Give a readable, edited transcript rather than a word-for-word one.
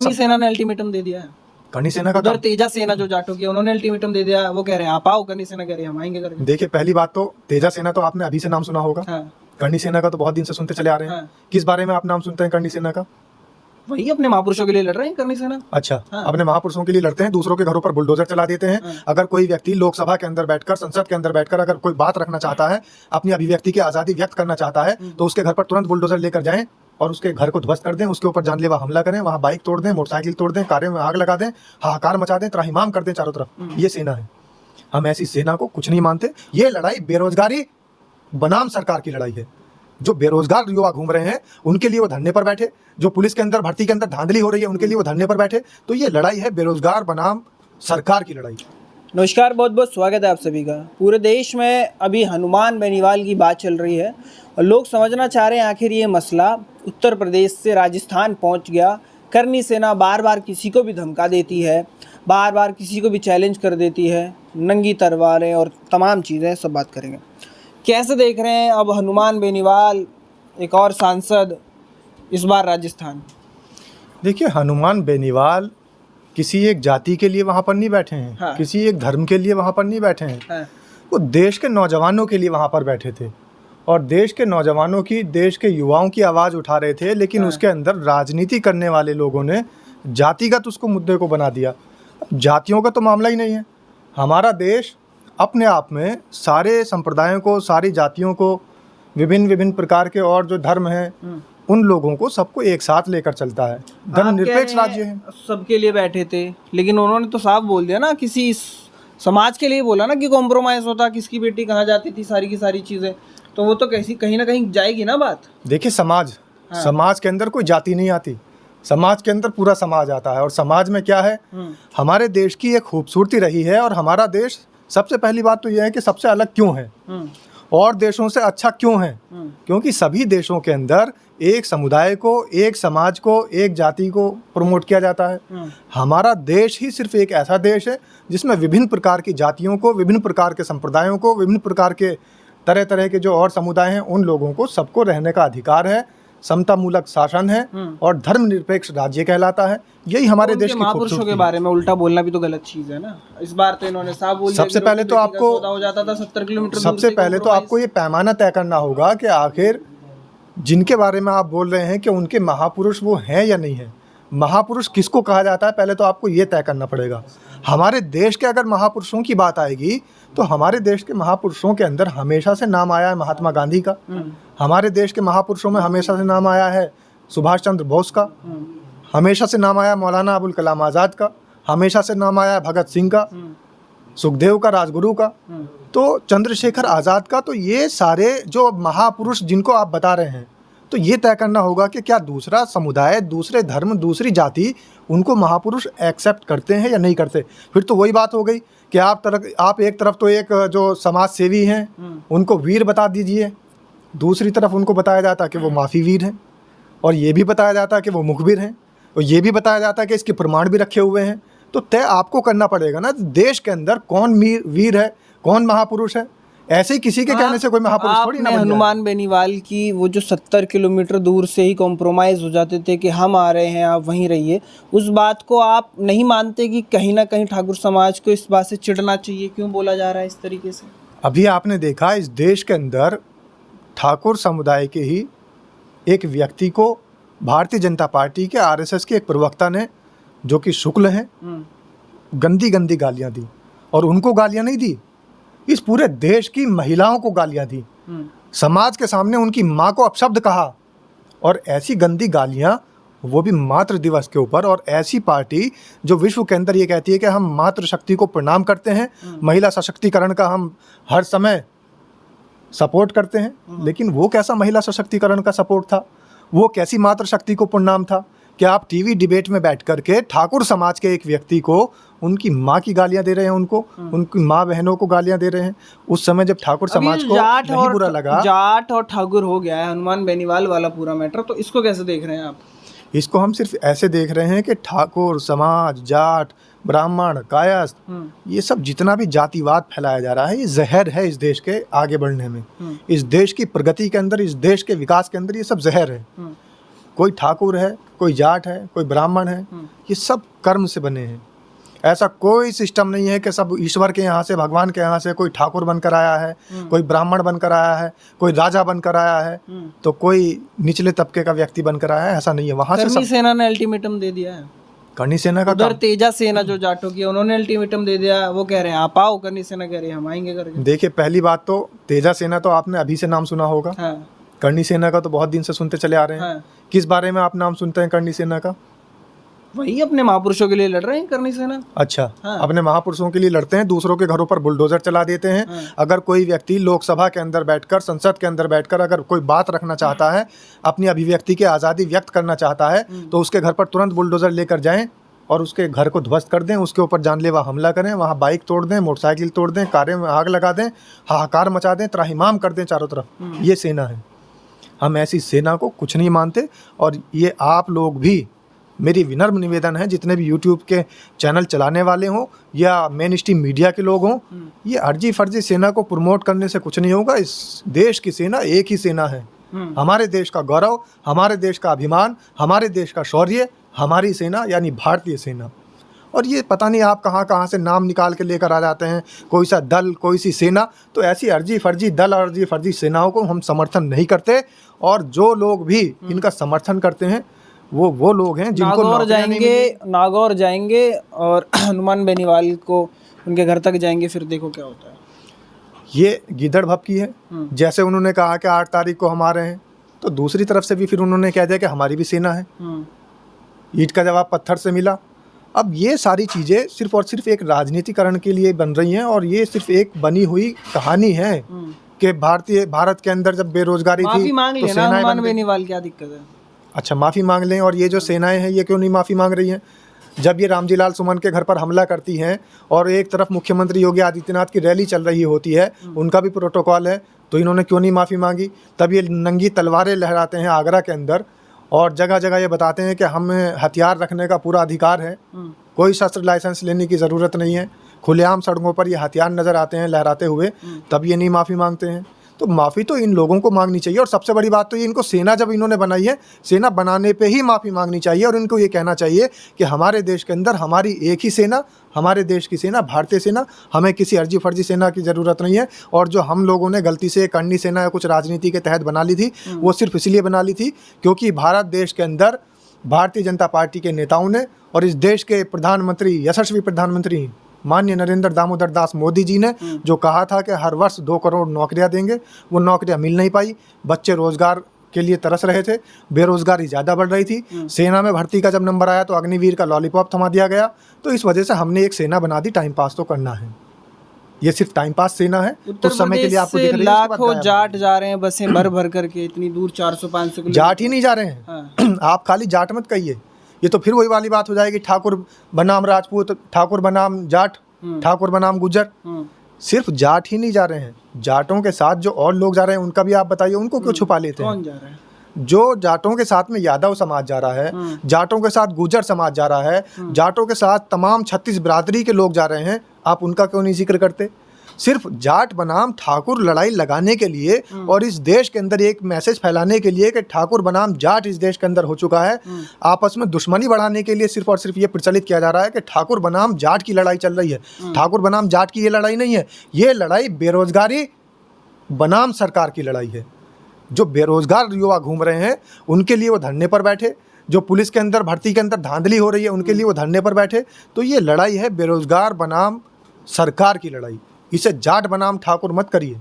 करनी सेना ने अल्टीमेटम दे दिया है। करनी सेना का उधर काम। तेजा सेना जो जाटों की है, उन्होंने अल्टीमेटम दे दिया। वो कह रहे हैं आप आओ, करनी सेना कह रही है हम आएंगे करके। देखिए, पहली बात तो तेजा सेना तो आपने अभी से नाम सुना होगा। हाँ, करनी सेना का तो बहुत दिन से सुनते चले आ रहे हैं। हाँ। किस बारे में आप नाम सुनते हैं करनी सेना का? वही अपने महापुरुषों के लिए लड़ रहे हैं करनी सेना। अच्छा, हाँ। अपने महापुरुषों के लिए लड़ते हैं, दूसरों के घरों पर बुलडोजर चला देते हैं। हाँ। अगर कोई व्यक्ति लोकसभा के अंदर बैठकर, संसद के अंदर बैठकर अगर कोई बात रखना चाहता है, अपनी अभिव्यक्ति की आज़ादी व्यक्त करना चाहता है, तो उसके घर पर तुरंत बुलडोजर लेकर जाएं और उसके घर को ध्वस्त कर दें, उसके ऊपर जानलेवा हमला करें, वहाँ बाइक तोड़ दें, मोटरसाइकिल तोड़ दें, कारें में आग लगा दें, हाहाकार मचा दें, त्राहिमाम कर दें चारों तरफ। ये सेना है। हम ऐसी सेना को कुछ नहीं मानते। ये लड़ाई बेरोजगारी बनाम सरकार की लड़ाई है। जो बेरोजगार युवा घूम रहे हैं उनके लिए वो धरने पर बैठे, जो पुलिस के अंदर भर्ती के अंदर धांधली हो रही है उनके लिए वो धरने पर बैठे। तो ये लड़ाई है बेरोजगार बनाम सरकार की लड़ाई। नमस्कार, बहुत बहुत स्वागत है आप सभी का। पूरे देश में अभी हनुमान बेनीवाल की बात चल रही है और लोग समझना चाह रहे हैं आखिर ये मसला उत्तर प्रदेश से राजस्थान पहुंच गया। करनी सेना बार बार किसी को भी धमका देती है, बार बार किसी को भी चैलेंज कर देती है, नंगी तलवारें और तमाम चीज़ें, सब बात करेंगे। कैसे देख रहे हैं अब हनुमान बेनीवाल, एक और सांसद, इस बार राजस्थान? देखिए, हनुमान बेनीवाल किसी एक जाति के लिए वहाँ पर नहीं बैठे हैं। हाँ। किसी एक धर्म के लिए वहाँ पर नहीं बैठे हैं। हाँ। वो देश के नौजवानों के लिए वहाँ पर बैठे थे और देश के नौजवानों की, देश के युवाओं की आवाज़ उठा रहे थे। लेकिन हाँ। उसके अंदर राजनीति करने वाले लोगों ने जातिगत उसको मुद्दे को बना दिया। जातियों का तो मामला ही नहीं है। हमारा देश अपने आप में सारे संप्रदायों को, सारी जातियों को, विभिन्न विभिन्न प्रकार के और जो धर्म हैं उन लोगों को सबको एक साथ लेकर चलता है। धर्मनिरपेक्ष राज्य है। सबके लिए बैठे थे, लेकिन उन्होंने तो साफ बोल दिया ना, किसी समाज के लिए बोला ना कि कॉम्प्रोमाइज होता, किसकी बेटी कहाँ जाती थी, सारी की सारी चीज़ें। तो वो तो कैसी कहीं ना कहीं जाएगी ना बात। देखिए, समाज, हाँ। समाज के अंदर कोई जाति नहीं आती। समाज के अंदर पूरा समाज आता है। और समाज में क्या है, हमारे देश की एक खूबसूरती रही है। और हमारा देश, सबसे पहली बात तो यह है कि सबसे अलग क्यों है और देशों से अच्छा क्यों है, क्योंकि सभी देशों के अंदर एक समुदाय को, एक समाज को, एक जाति को प्रमोट किया जाता है। हमारा देश ही सिर्फ एक ऐसा देश है जिसमें विभिन्न प्रकार की जातियों को, विभिन्न प्रकार के संप्रदायों को, विभिन्न प्रकार के तरह तरह के जो और समुदाय हैं उन लोगों को सबको रहने का अधिकार है। समतामूलक शासन है और धर्मनिरपेक्ष राज्य कहलाता है। यही हमारे देश की महापुरुषों के बारे में उल्टा बोलना भी तो गलत चीज़ है ना। इस बार तो इन्होंने साफ बोल दिया। सबसे पहले तो आपको हो जाता था 70 किलोमीटर। सबसे पहले तो आपको ये पैमाना तय करना होगा कि आखिर जिनके बारे में आप बोल रहे हैं कि उनके महापुरुष वो हैं या नहीं है। महापुरुष किसको कहा जाता है, पहले तो आपको ये तय करना पड़ेगा। हमारे देश के अगर महापुरुषों की बात आएगी तो हमारे देश के महापुरुषों के अंदर हमेशा से नाम आया है महात्मा गांधी का। हमारे देश के महापुरुषों में हमेशा से नाम आया है सुभाष चंद्र बोस का। हमेशा से नाम आया मौलाना अबुल कलाम आज़ाद का। हमेशा से नाम आया भगत सिंह का, सुखदेव का, राजगुरु का, तो चंद्रशेखर आज़ाद का। तो ये सारे जो महापुरुष जिनको आप बता रहे हैं, तो ये तय करना होगा कि क्या दूसरा समुदाय, दूसरे धर्म, दूसरी जाति उनको महापुरुष एक्सेप्ट करते हैं या नहीं करते। फिर तो वही बात हो गई कि आप एक तरफ तो एक जो समाज सेवी हैं उनको वीर बता दीजिए, दूसरी तरफ उनको बताया जाता है कि वो माफ़ी वीर हैं, और ये भी बताया जाता है कि वो मुखबिर हैं, और ये भी बताया जाता है कि इसके प्रमाण भी रखे हुए हैं। तो तय आपको करना पड़ेगा ना, देश के अंदर कौन वीर है, कौन महापुरुष है। ऐसे ही किसी के कहने से कोई महापुरुष थोड़ी ना बन जाए। हनुमान बेनीवाल की वो जो 70 किलोमीटर दूर से ही कॉम्प्रोमाइज़ हो जाते थे कि हम आ रहे हैं आप वहीं रहिए, उस बात को आप नहीं मानते कि कहीं ना कहीं ठाकुर समाज को इस बात से चिढ़ना चाहिए? क्यों बोला जा रहा है इस तरीके से? अभी आपने देखा इस देश के अंदर ठाकुर समुदाय के ही एक व्यक्ति को भारतीय जनता पार्टी के आरएसएस के एक प्रवक्ता ने, जो कि शुक्ल हैं, गंदी गंदी गालियां दी। और उनको गालियां नहीं दी, इस पूरे देश की महिलाओं को गालियां दी। समाज के सामने उनकी माँ को अपशब्द कहा, और ऐसी गंदी गालियां, वो भी मातृ दिवस के ऊपर। और ऐसी पार्टी जो विश्व के अंदर ये कहती है कि हम मातृशक्ति को प्रणाम करते हैं, महिला सशक्तिकरण का हम हर समय सपोर्ट करते हैं। लेकिन वो कैसा महिला सशक्तिकरण का सपोर्ट था, वो कैसी मातृशक्ति को प्रणाम था कि आप टीवी डिबेट में बैठ करके ठाकुर समाज के एक व्यक्ति को, उनकी माँ की गालियां दे रहे हैं, उनकी माँ बहनों को गालियां दे रहे हैं। उस समय जब ठाकुर समाज को नहीं बुरा लगा, जाट और ठाकुर हो गया है हनुमान बेनीवाल वाला पूरा मैटर, तो इसको कैसे देख रहे हैं आप? इसको हम सिर्फ ऐसे देख रहे हैं कि ठाकुर समाज, जाट, ब्राह्मण, कायस्थ, ये सब जितना भी जातिवाद फैलाया जा रहा है, ये जहर है इस देश के आगे बढ़ने में। इस देश की प्रगति के अंदर, इस देश के विकास के अंदर ये सब जहर है। कोई ठाकुर है, कोई जाट है, कोई ब्राह्मण है, ये सब कर्म से बने हैं। ऐसा कोई सिस्टम नहीं है कि सब ईश्वर के यहाँ से, भगवान के यहाँ से कोई ठाकुर बनकर आया है, कोई ब्राह्मण बनकर आया है, कोई राजा बनकर आया है, तो कोई निचले तबके का व्यक्ति बनकर आया है, ऐसा नहीं है। वहाँ से करनी सेना ने अल्टीमेटम दे दिया है। करनी सेना का उधर तेजा सेना जो जाटों की है, उन्होंने अल्टीमेटम दे दिया। वो कह रहे हैं आप आओ, करनी सेना कह रही है हम आएंगे करके। देखिए, पहली बात तो तेजा सेना तो आपने अभी से नाम सुना होगा। हाँ। करनी सेना का तो बहुत दिन से सुनते चले आ रहे हैं। हाँ। किस बारे में आप नाम सुनते हैं करनी सेना का? वही अपने महापुरुषों के लिए लड़ रहे हैं करनी सेना। अच्छा। हाँ। अपने महापुरुषों के लिए लड़ते हैं, दूसरों के घरों पर बुलडोजर चला देते हैं। हाँ। अगर कोई व्यक्ति लोकसभा के अंदर बैठकर, संसद के अंदर बैठकर अगर कोई बात रखना चाहता है, अपनी अभिव्यक्ति की आज़ादी व्यक्त करना चाहता है, तो उसके घर पर तुरंत बुलडोजर लेकर जाएं और उसके घर को ध्वस्त कर दें, उसके ऊपर जानलेवा हमला करें, वहाँ बाइक तोड़ दें, मोटरसाइकिल तोड़ दें, कारें में आग लगा दें, हाहाकार मचा दें, त्राहिमाम कर दें चारों तरफ। ये सेना है। हम ऐसी सेना को कुछ नहीं मानते। और ये आप लोग भी, मेरी विनम्र निवेदन है, जितने भी यूट्यूब के चैनल चलाने वाले हों या मेन स्ट्रीम मीडिया के लोग हों, ये अर्जी फर्जी सेना को प्रमोट करने से कुछ नहीं होगा। इस देश की सेना एक ही सेना है। हमारे देश का गौरव, हमारे देश का अभिमान, हमारे देश का शौर्य, हमारी सेना यानी भारतीय सेना। और ये पता नहीं आप कहाँ कहाँ से नाम निकाल के लेकर आ जाते हैं, कोई सा दल, कोई सी सेना। तो ऐसी अर्जी फर्जी दल और अर्जी फर्जी सेनाओं को हम समर्थन नहीं करते। और जो लोग भी इनका समर्थन करते हैं वो लोग हैं जिनको नागौर जाएंगे और हनुमान बेनीवाल को उनके घर तक जाएंगे, फिर देखो क्या होता है। ये गिदड़ भपकी है। जैसे उन्होंने कहा कि 8 तारीख को हम आ रहे हैं, तो दूसरी तरफ से भी फिर उन्होंने कह दिया कि हमारी भी सेना है। ईंट का जवाब पत्थर से मिला। अब ये सारी चीज़ें सिर्फ और सिर्फ एक राजनीतिकरण के लिए बन रही हैं। और ये सिर्फ एक बनी हुई कहानी है कि भारत के अंदर जब बेरोजगारी थी तो सेनाएं बन गई। बेनीवाल क्या दिक्कत है? अच्छा, माफ़ी मांग लें। और ये जो सेनाएं हैं ये क्यों नहीं माफ़ी मांग रही हैं? जब ये रामजी लाल सुमन के घर पर हमला करती हैं और एक तरफ मुख्यमंत्री योगी आदित्यनाथ की रैली चल रही होती है, उनका भी प्रोटोकॉल है, तो इन्होंने क्यों नहीं माफ़ी मांगी? तब ये नंगी तलवारें लहराते हैं आगरा के अंदर और जगह जगह ये बताते हैं कि हमें हथियार रखने का पूरा अधिकार है, कोई शस्त्र लाइसेंस लेने की ज़रूरत नहीं है। खुलेआम सड़कों पर ये हथियार नज़र आते हैं लहराते हुए, तब ये नहीं माफ़ी मांगते हैं। तो माफ़ी तो इन लोगों को मांगनी चाहिए। और सबसे बड़ी बात तो ये, इनको सेना जब इन्होंने बनाई है, सेना बनाने पे ही माफ़ी मांगनी चाहिए। और इनको ये कहना चाहिए कि हमारे देश के अंदर हमारी एक ही सेना, हमारे देश की सेना भारतीय सेना, हमें किसी अर्जी फर्जी सेना की ज़रूरत नहीं है। और जो हम लोगों ने गलती से करनी सेना या कुछ राजनीति के तहत बना ली थी, वो सिर्फ इसलिए बना ली थी क्योंकि भारत देश के अंदर भारतीय जनता पार्टी के नेताओं ने और इस देश के प्रधानमंत्री, यशस्वी प्रधानमंत्री माननीय नरेंद्र दामोदर दास मोदी जी ने जो कहा था कि हर वर्ष 2 करोड़ नौकरियां देंगे, वो नौकरियां मिल नहीं पाई। बच्चे रोजगार के लिए तरस रहे थे, बेरोजगारी ज़्यादा बढ़ रही थी। सेना में भर्ती का जब नंबर आया तो अग्निवीर का लॉलीपॉप थमा दिया गया। तो इस वजह से हमने एक सेना बना दी। टाइम पास तो करना है, ये सिर्फ टाइम पास सेना है। कुछ समय के लिए आपको दिख रही है, लाखों जाट जा रहे हैं बसें भर भर करके, इतनी दूर 400-500 किलोमीटर। जाट ही नहीं जा रहे हैं। आप खाली जाट मत कहिए, ये तो फिर वही वाली बात हो जाएगी, ठाकुर बनाम राजपूत, ठाकुर बनाम जाट, ठाकुर बनाम गुज्जर। सिर्फ जाट ही नहीं जा रहे हैं, जाटों के साथ जो और लोग जा रहे हैं उनका भी आप बताइए, उनको क्यों छुपा लेते हैं? कौन जा रहा है? जो जाटों के साथ में यादव समाज जा रहा है, जाटों के साथ गुज्जर समाज जा रहा है, जाटों के साथ तमाम 36 बिरादरी के लोग जा रहे हैं, आप उनका क्यों नहीं जिक्र करते? सिर्फ जाट बनाम ठाकुर लड़ाई लगाने के लिए और इस देश के अंदर एक मैसेज फैलाने के लिए कि ठाकुर बनाम जाट इस देश के अंदर हो चुका है, आपस में दुश्मनी बढ़ाने के लिए सिर्फ और सिर्फ ये प्रचलित किया जा रहा है कि ठाकुर बनाम जाट की लड़ाई चल रही है। ठाकुर बनाम जाट की ये लड़ाई नहीं है, ये लड़ाई बेरोजगारी बनाम सरकार की लड़ाई है। जो बेरोजगार युवा घूम रहे हैं उनके लिए वो धरने पर बैठे, जो पुलिस के अंदर भर्ती के अंदर धांधली हो रही है उनके लिए वो धरने पर बैठे। तो ये लड़ाई है बेरोजगार बनाम सरकार की लड़ाई, इसे जाट बनाम ठाकुर मत करिए।